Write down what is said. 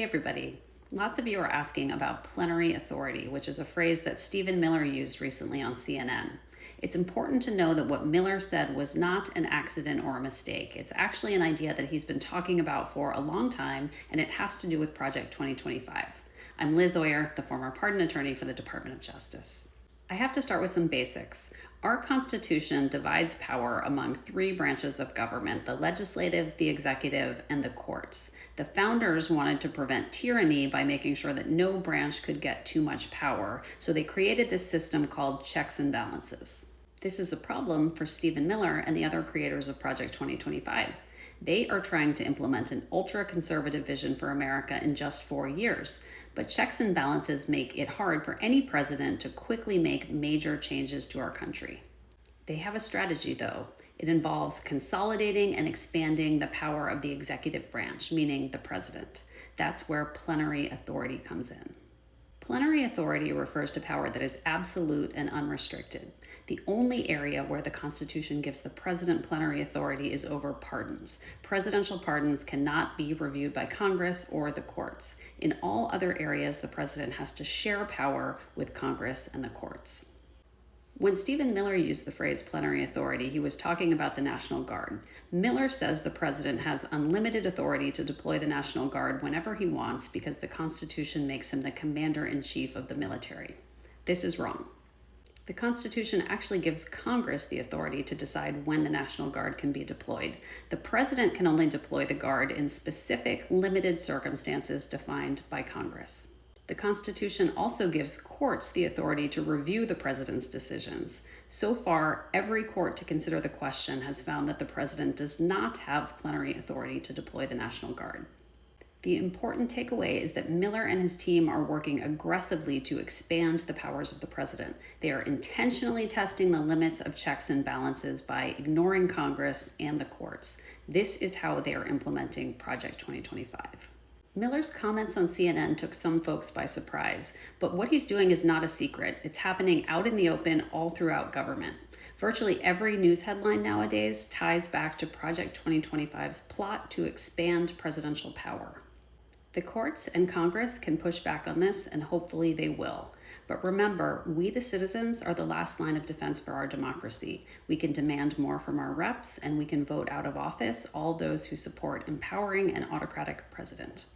Hey everybody. Lots of you are asking about plenary authority, which is a phrase that Stephen Miller used recently on CNN. It's important to know that what Miller said was not an accident or a mistake. It's actually an idea that he's been talking about for a long time, and it has to do with Project 2025. I'm Liz Oyer, the former pardon attorney for the Department of Justice. I have to start with some basics. Our Constitution divides power among three branches of government: the legislative, the executive, and the courts. The founders wanted to prevent tyranny by making sure that no branch could get too much power, so they created this system called checks and balances. This is a problem for Stephen Miller and the other creators of Project 2025. They are trying to implement an ultra-conservative vision for America in just 4 years. But checks and balances make it hard for any president to quickly make major changes to our country. They have a strategy, though. It involves consolidating and expanding the power of the executive branch, meaning the president. That's where plenary authority comes in. Plenary authority refers to power that is absolute and unrestricted. The only area where the Constitution gives the president plenary authority is over pardons. Presidential pardons cannot be reviewed by Congress or the courts. In all other areas, the president has to share power with Congress and the courts. When Stephen Miller used the phrase plenary authority, he was talking about the National Guard. Miller says the president has unlimited authority to deploy the National Guard whenever he wants because the Constitution makes him the commander-in-chief of the military. This is wrong. The Constitution actually gives Congress the authority to decide when the National Guard can be deployed. The president can only deploy the Guard in specific, limited circumstances defined by Congress. The Constitution also gives courts the authority to review the president's decisions. So far, every court to consider the question has found that the president does not have plenary authority to deploy the National Guard. The important takeaway is that Miller and his team are working aggressively to expand the powers of the president. They are intentionally testing the limits of checks and balances by ignoring Congress and the courts. This is how they are implementing Project 2025. Miller's comments on CNN took some folks by surprise, but what he's doing is not a secret. It's happening out in the open all throughout government. Virtually every news headline nowadays ties back to Project 2025's plot to expand presidential power. The courts and Congress can push back on this, and hopefully they will. But remember, we the citizens are the last line of defense for our democracy. We can demand more from our reps, and we can vote out of office all those who support empowering an autocratic president.